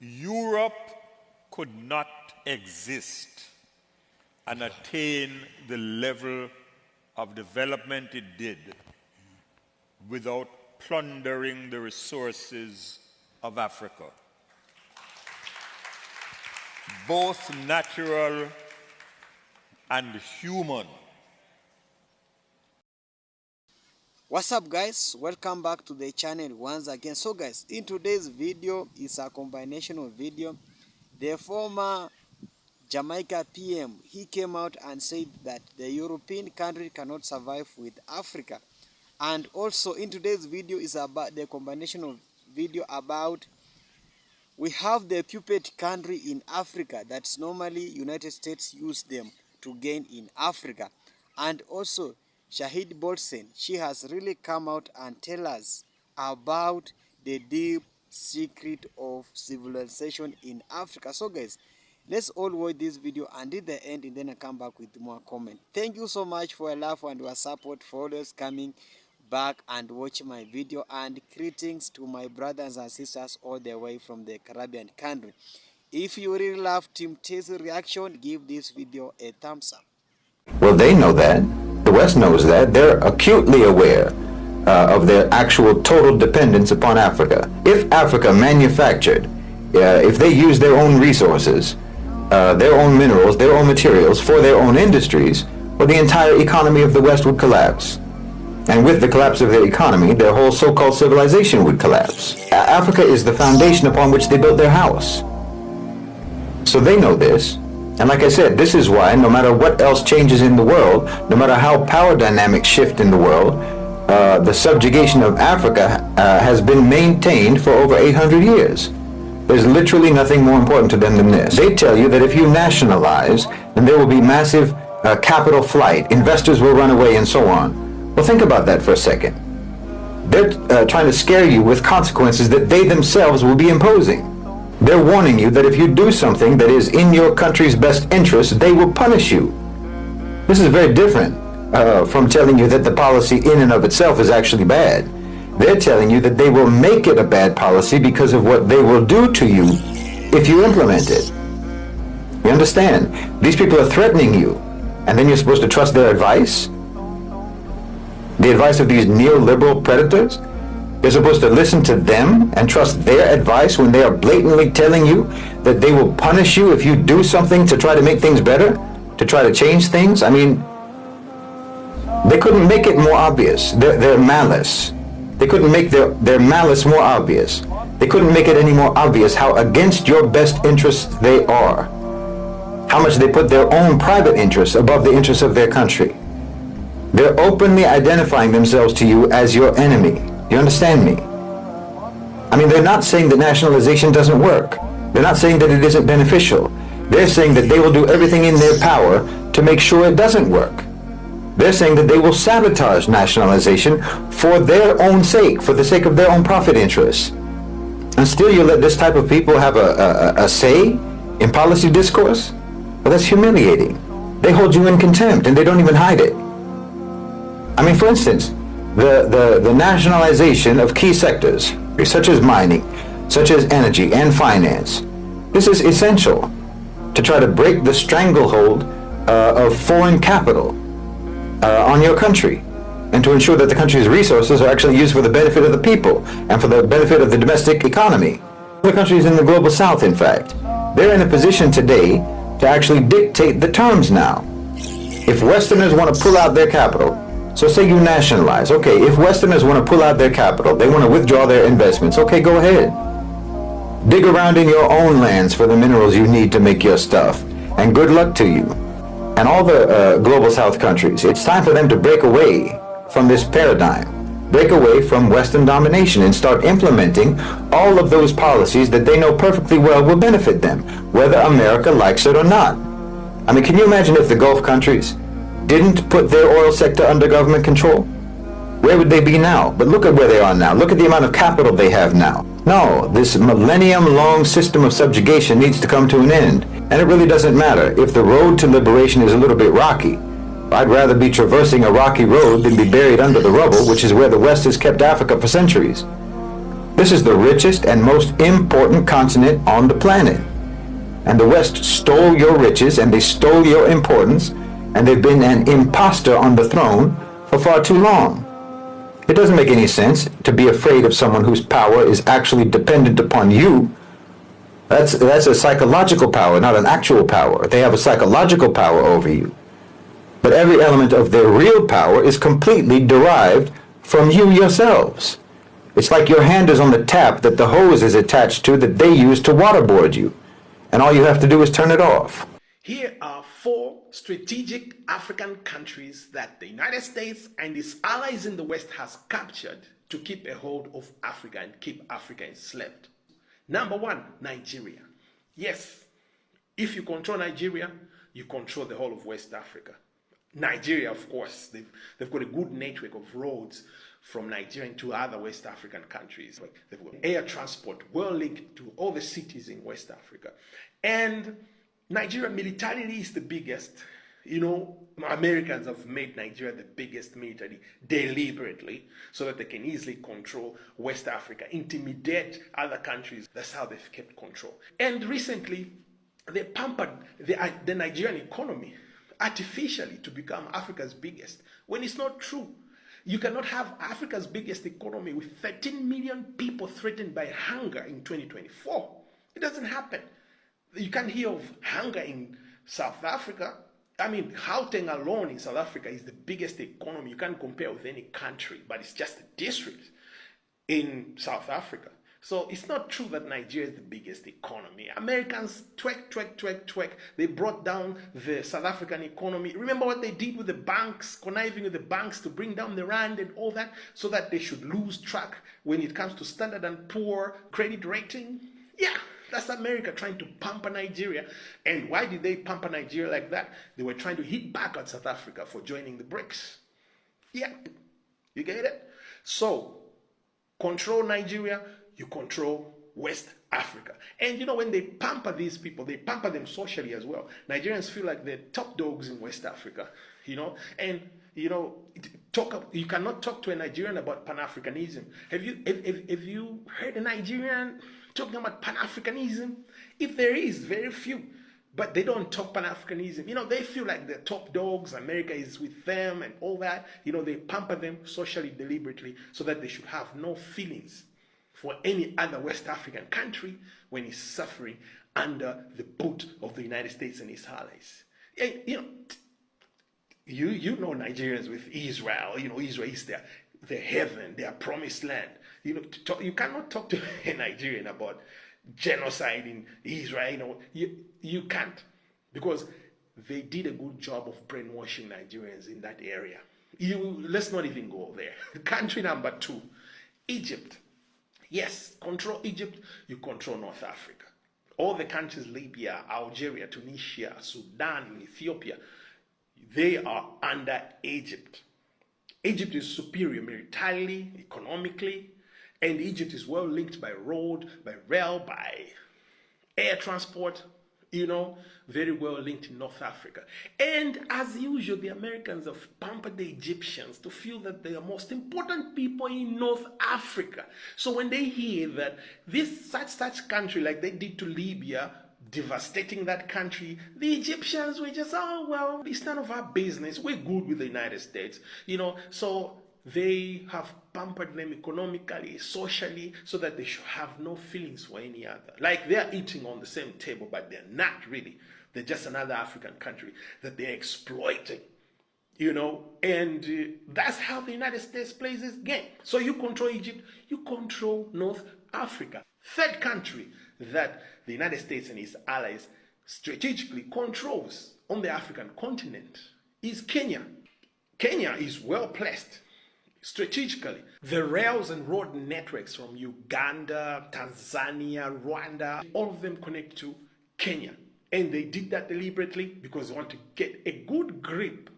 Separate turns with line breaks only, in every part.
Europe could not exist and attain the level of development it did without plundering the resources of Africa, both natural and human.
What's up, guys? Welcome back to the channel once again. So guys, in today's video is a combination of video. The former Jamaica PM, he came out and said that the European country cannot survive with Africa. And also in today's video is about the combination of video about we have the puppet country in Africa that's normally United States use them to gain in Africa. And also Shahid Bolsen, she has really come out and tell us about the deep secret of civilization in Africa. So guys, let's all watch this video until the end and then I come back with more comment. Thank you so much for your love and your support, for always coming back and watch my video, and greetings to my brothers and sisters all the way from the Caribbean country. If you really love Team T's reaction, give this video a thumbs up.
Well, they know that. The West knows that. They're acutely aware of their actual total dependence upon Africa. If Africa manufactured, if they used their own resources, their own minerals, their own materials for their own industries, well, the entire economy of the West would collapse. And with the collapse of their economy, their whole so-called civilization would collapse. Africa is the foundation upon which they built their house. So they know this. And like I said, this is why no matter what else changes in the world, no matter how power dynamics shift in the world, the subjugation of Africa has been maintained for over 800 years. There's literally nothing more important to them than this. They tell you that if you nationalize, then there will be massive capital flight, investors will run away, and so on. Well, think about that for a second. They're trying to scare you with consequences that they themselves will be imposing. They're warning you that if you do something that is in your country's best interest, they will punish you. This is very different from telling you that the policy in and of itself is actually bad. They're telling you that they will make it a bad policy because of what they will do to you if you implement it. You understand? These people are threatening you, and then you're supposed to trust their advice? The advice of these neoliberal predators? You're supposed to listen to them and trust their advice when they are blatantly telling you that they will punish you if you do something to try to make things better, to try to change things? I mean, they couldn't make it more obvious, their malice. They couldn't make their malice more obvious. They couldn't make it any more obvious how against your best interests they are. How much they put their own private interests above the interests of their country. They're openly identifying themselves to you as your enemy. You understand me? I mean, they're not saying that nationalization doesn't work. They're not saying that it isn't beneficial. They're saying that they will do everything in their power to make sure it doesn't work. They're saying that they will sabotage nationalization for their own sake, for the sake of their own profit interests. And still you let this type of people have a say in policy discourse? Well, that's humiliating. They hold you in contempt and they don't even hide it. I mean, for instance, the nationalization of key sectors, such as mining, such as energy and finance. This is essential to try to break the stranglehold of foreign capital on your country, and to ensure that the country's resources are actually used for the benefit of the people and for the benefit of the domestic economy. The countries in the global south, in fact, they're in a position today to actually dictate the terms now. If Westerners want to pull out their capital, so say you nationalize. Okay, if Westerners want to pull out their capital, they want to withdraw their investments, okay, go ahead. Dig around in your own lands for the minerals you need to make your stuff, and good luck to you. And all the global south countries, it's time for them to break away from this paradigm, break away from Western domination and start implementing all of those policies that they know perfectly well will benefit them, whether America likes it or not. I mean, can you imagine if the Gulf countries didn't put their oil sector under government control? Where would they be now? But look at where they are now. Look at the amount of capital they have now. No, this millennium-long system of subjugation needs to come to an end. And it really doesn't matter if the road to liberation is a little bit rocky. I'd rather be traversing a rocky road than be buried under the rubble, which is where the West has kept Africa for centuries. This is the richest and most important continent on the planet. And the West stole your riches and they stole your importance, and they've been an imposter on the throne for far too long. It doesn't make any sense to be afraid of someone whose power is actually dependent upon you. That's a psychological power, not an actual power. They have a psychological power over you. But every element of their real power is completely derived from you yourselves. It's like your hand is on the tap that the hose is attached to that they use to waterboard you. And all you have to do is turn it off.
Here are 4 strategic African countries that the United States and its allies in the West has captured to keep a hold of Africa and keep Africa enslaved. Number 1, Nigeria. Yes, if you control Nigeria, you control the whole of West Africa. Nigeria, of course, they've got a good network of roads from Nigeria to other West African countries. They've got air transport well linked to all the cities in West Africa. And Nigeria militarily is the biggest. You know, Americans have made Nigeria the biggest military deliberately so that they can easily control West Africa, intimidate other countries. That's how they've kept control. And recently, they pampered the Nigerian economy artificially to become Africa's biggest, when it's not true. You cannot have Africa's biggest economy with 13 million people threatened by hunger in 2024. It doesn't happen. You can't hear of hunger in South Africa. I mean, Gauteng alone in South Africa is the biggest economy. You can't compare with any country, but it's just a district in South Africa. So it's not true that Nigeria is the biggest economy. Americans twerk. They brought down the South African economy. Remember what they did with the banks, conniving with the banks to bring down the rand and all that, so that they should lose track when it comes to Standard and Poor credit rating? Yeah, that's America trying to pamper Nigeria. And why did they pamper Nigeria like that? They were trying to hit back at South Africa for joining the BRICS. Yeah, you get it? So, control Nigeria, you control West Africa. And you know, when they pamper these people, they pamper them socially as well. Nigerians feel like they're top dogs in West Africa, you know? And, you know, you cannot talk to a Nigerian about Pan-Africanism. Have you heard a Nigerian talking about Pan-Africanism? If there is, very few. But they don't talk Pan-Africanism. You know, they feel like they're top dogs, America is with them and all that. You know, they pamper them socially, deliberately, so that they should have no feelings for any other West African country when it's suffering under the boot of the United States and its allies. And, you know Nigerians with Israel. You know, Israel is their heaven, their promised land. You know, you cannot talk to a Nigerian about genocide in Israel. You can't, because they did a good job of brainwashing Nigerians in that area. Let's not even go there. Country number 2, Egypt. Yes, control Egypt, you control North Africa. All the countries, Libya, Algeria, Tunisia, Sudan, Ethiopia, they are under Egypt. Egypt is superior militarily, economically, and Egypt is well linked by road, by rail, by air transport, you know, very well linked in North Africa. And as usual, the Americans have pampered the Egyptians to feel that they are most important people in North Africa. So when they hear that this such country, like they did to Libya, devastating that country, the Egyptians were just, oh, well, it's none of our business. We're good with the United States, you know. So they have pampered them economically, socially, so that they should have no feelings for any other. Like they're eating on the same table, but they're not really. They're just another African country that they're exploiting, you know. And that's how the United States plays this game. So you control Egypt, you control North Africa. Third country that the United States and its allies strategically controls on the African continent is Kenya. Kenya is well placed strategically. The rails and road networks from Uganda, Tanzania, Rwanda, all of them connect to Kenya. And they did that deliberately because they want to get a good grip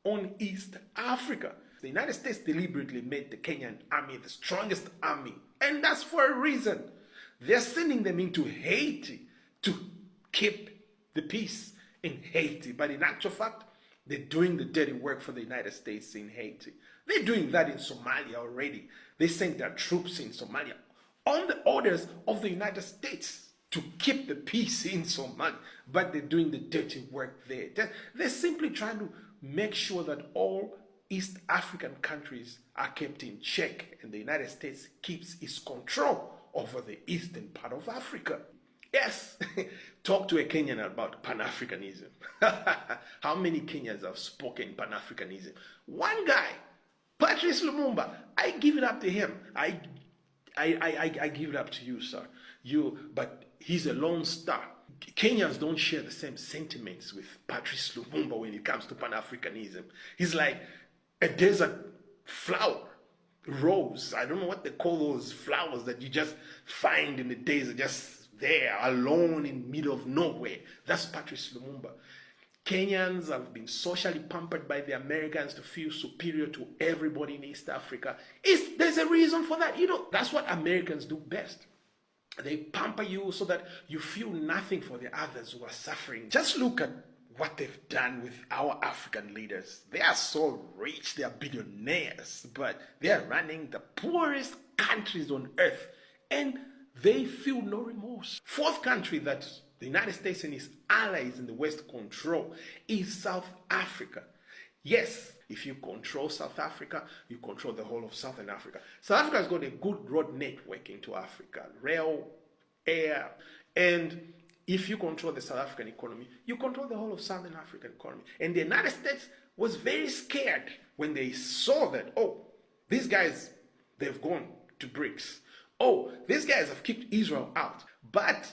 on East Africa. The United States deliberately made the Kenyan army the strongest army. And that's for a reason. They're sending them into Haiti to keep the peace in Haiti. But in actual fact, they're doing the dirty work for the United States in Haiti. They're doing that in Somalia already. They sent their troops in Somalia on the orders of the United States to keep the peace in Somalia, but they're doing the dirty work there. They're simply trying to make sure that all East African countries are kept in check and the United States keeps its control over the eastern part of Africa. Yes, talk to a Kenyan about Pan-Africanism. How many Kenyans have spoken Pan-Africanism? One guy, Patrice Lumumba, I give it up to him. I give it up to you, sir. But he's a lone star. Kenyans don't share the same sentiments with Patrice Lumumba when it comes to Pan-Africanism. He's like a desert flower, rose. I don't know what they call those flowers that you just find in the desert, just there, alone in the middle of nowhere. That's Patrice Lumumba. Kenyans have been socially pampered by the Americans to feel superior to everybody in East Africa. There's a reason for that. That's what Americans do best. They pamper you so that you feel nothing for the others who are suffering. Just look at what they've done with our African leaders. They are so rich, they are billionaires, but they are running the poorest countries on earth, and they feel no remorse. Fourth country that the United States and its allies in the West control is South Africa. Yes, if you control South Africa, you control the whole of Southern Africa. South Africa has got a good road network into Africa, rail, air, and if you control the South African economy, you control the whole of Southern African economy. And the United States was very scared when they saw that, oh, these guys, they've gone to BRICS. Oh, these guys have kicked Israel out. But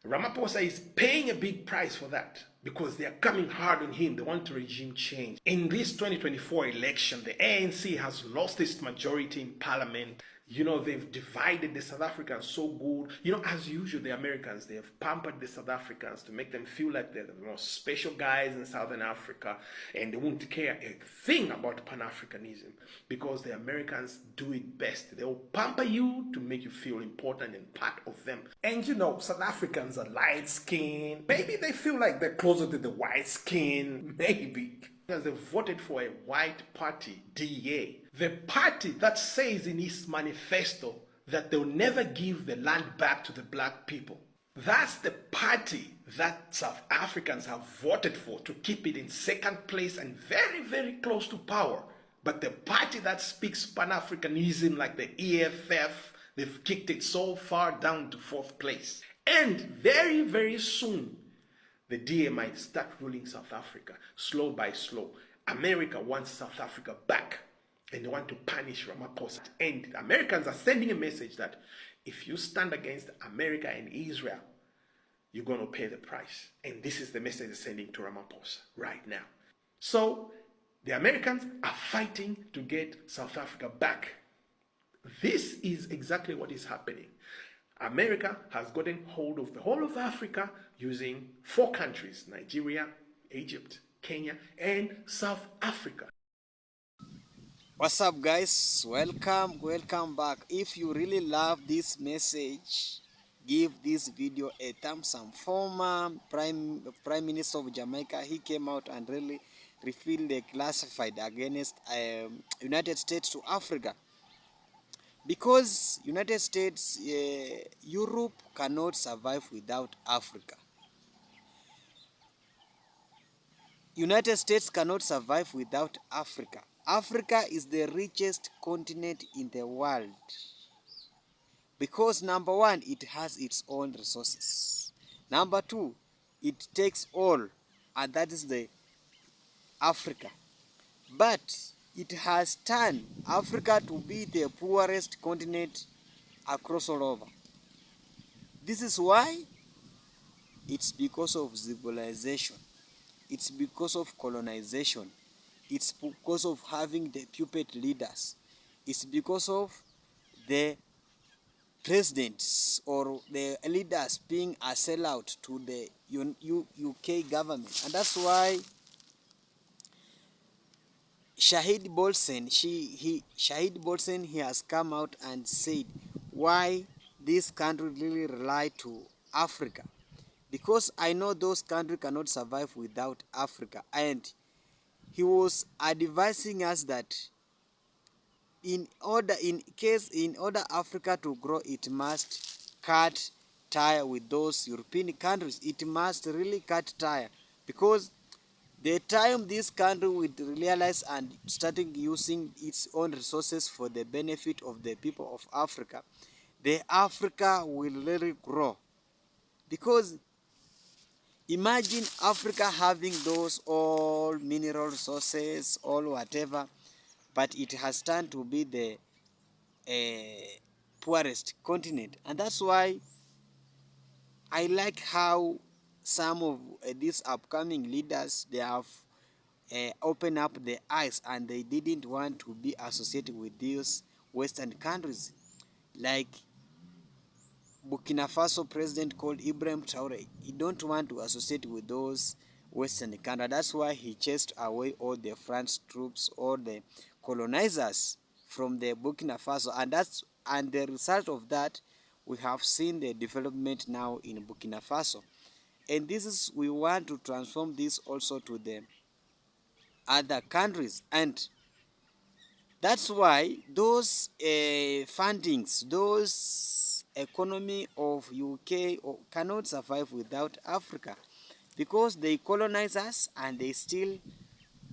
Ramaphosa is paying a big price for that because they are coming hard on him. They want regime change. In this 2024 election, the ANC has lost its majority in parliament. They've divided the South Africans so good. As usual, the Americans, they have pampered the South Africans to make them feel like they're the most special guys in Southern Africa, and they won't care a thing about Pan-Africanism because the Americans do it best. They'll pamper you to make you feel important and part of them. And South Africans are light-skinned. Maybe they feel like they're closer to the white skin. Maybe. Because they voted for a white party, DA. The party that says in its manifesto that they'll never give the land back to the black people. That's the party that South Africans have voted for to keep it in second place and very, very close to power. But the party that speaks Pan-Africanism like the EFF, they've kicked it so far down to fourth place. And very, very soon, the DA might start ruling South Africa, slow by slow. America wants South Africa back, and they want to punish Ramaphosa. And the Americans are sending a message that if you stand against America and Israel, you're going to pay the price. And this is the message they're sending to Ramaphosa right now. So the Americans are fighting to get South Africa back. This is exactly what is happening. America has gotten hold of the whole of Africa using 4 countries: Nigeria, Egypt, Kenya, and South Africa.
What's up, guys? Welcome back. If you really love this message, give this video a thumbs up. Former Prime Minister of Jamaica, he came out and really refilled the classified against United States to Africa. Because United States, Europe cannot survive without Africa. United States cannot survive without Africa. Africa is the richest continent in the world. Because number 1, it has its own resources. Number 2, it takes all, and that is the Africa. But it has turned Africa to be the poorest continent across all over. This is why. It's because of civilization. It's because of colonization. It's because of having the puppet leaders. It's because of the presidents or the leaders being a sellout to the UK government. And that's why Shahid Bolsen, he has come out and said why this country really rely to Africa. Because I know those countries cannot survive without Africa. And he was advising us that in order Africa to grow, it must cut tie with those European countries. It must really cut tie, because the time this country will realize and starting using its own resources for the benefit of the people of Africa, the Africa will really grow. Because imagine Africa having those all mineral resources, all whatever, but it has turned to be the poorest continent. And that's why I like how some of these upcoming leaders, they have opened up their eyes, and they didn't want to be associated with these Western countries. Like Burkina Faso president called Ibrahim Traore, he don't want to associate with those Western countries. That's why he chased away all the French troops, all the colonizers from the Burkina Faso, and the result of that, we have seen the development now in Burkina Faso. And this is, we want to transform this also to the other countries. And that's why those fundings, those economy of UK cannot survive without Africa, because they colonize us and they still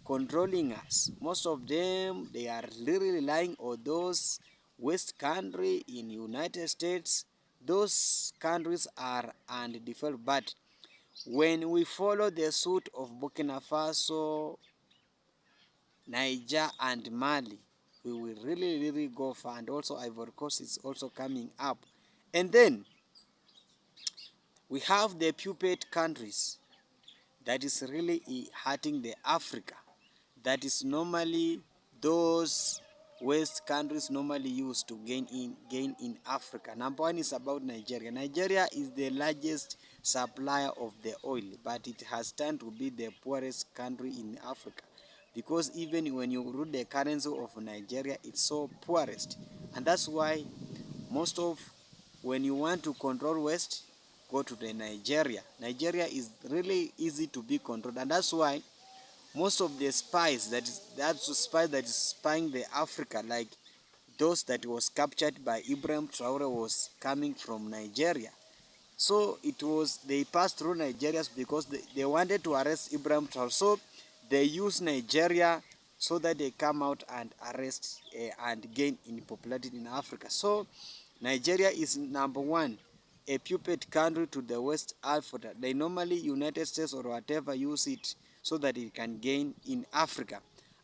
controlling us. Most of them, they are really relying on those West country in United States. Those countries are undeveloped. But when we follow the suit of Burkina Faso, Niger and Mali, we will really go far. And also Ivory Coast is also coming up. And then we have the puppet countries that is really hurting the Africa. That is normally those West countries normally use to gain in Africa. Number one is about Nigeria. Nigeria is the largest supplier of the oil, but it has turned to be the poorest country in Africa, because even when you read the currency of Nigeria, it's so poorest. And that's why most of, when you want to control West, go to the Nigeria. Nigeria is really easy to be controlled, and that's why most of the spies that is spying the Africa, like those that was captured by Ibrahim Traore, was coming from Nigeria. So it was, they passed through Nigeria because they wanted to arrest Ibrahim Traore. So they use Nigeria so that they come out and arrest and gain in popularity in Africa. So Nigeria is number one, a puppet country to the West Africa. They normally, United States or whatever, use it so that it can gain in Africa.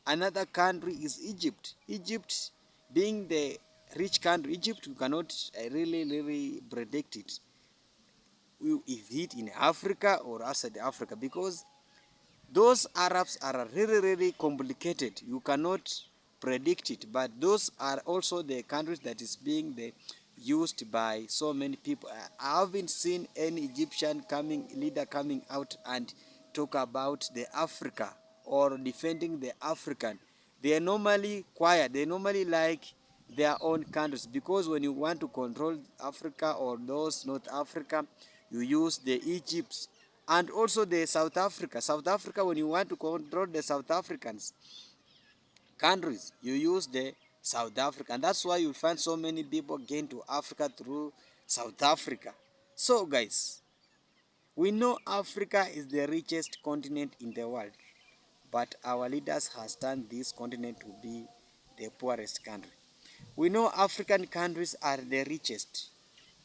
Another country is Egypt. Egypt being the rich country, Egypt, you cannot really predict it. Is it in Africa or outside Africa? Because those Arabs are really complicated. You cannot predict it. But those are also the countries that is being used by so many people. I haven't seen any Egyptian leader coming out and talk about the Africa or defending the African. They are normally quiet. They normally like their own countries, because when you want to control Africa or those North Africa, you use the Egypt and also the South Africa. South Africa, when you want to control the South Africans countries, you use the South Africa. And that's why you find so many people gain to Africa through South Africa. So guys, we know Africa is the richest continent in the world, but our leaders has turned this continent to be the poorest country. We know African countries are the richest,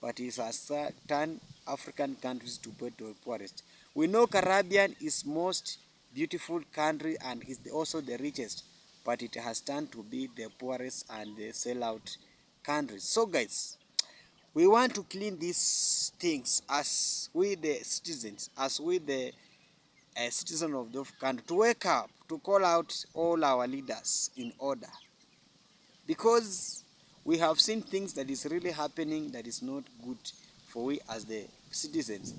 but it has turned African countries to be the poorest. We know Caribbean is most beautiful country and is also the richest, but it has turned to be the poorest and the sellout countries. So guys, we want to clean these things as we the citizens, as we the citizen of the country, to wake up, to call out all our leaders in order. Because we have seen things that is really happening that is not good for we as the citizens.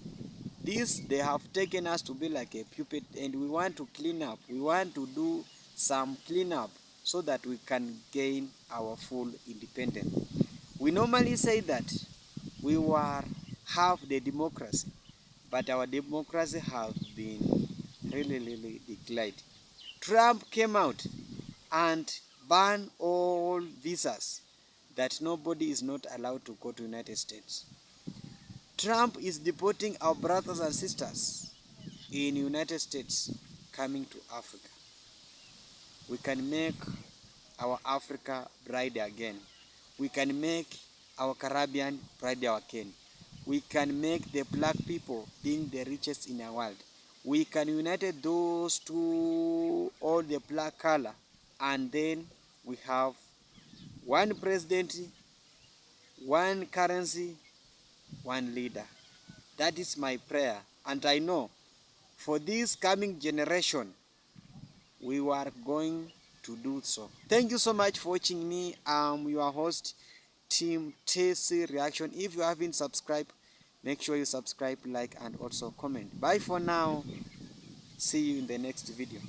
They have taken us to be like a puppet, and we want to clean up. We want to do some cleanup so that we can gain our full independence. We normally say that we have the democracy, but our democracy have been really declined. Trump came out and ban all visas, that nobody is not allowed to go to United States. Trump is deporting our brothers and sisters in United States coming to Africa. We can make our Africa bright again. We can make our Caribbean bright again. We can make the black people being the richest in the world. We can unite those two, all the black color, and then we have one president, one currency, one leader. That is my prayer, and I know for this coming generation, we are going to do so. Thank you so much for watching me. I'm your host, Team TC Reaction. If you haven't subscribed, make sure you subscribe, like, and also comment. Bye for now. See you in the next video.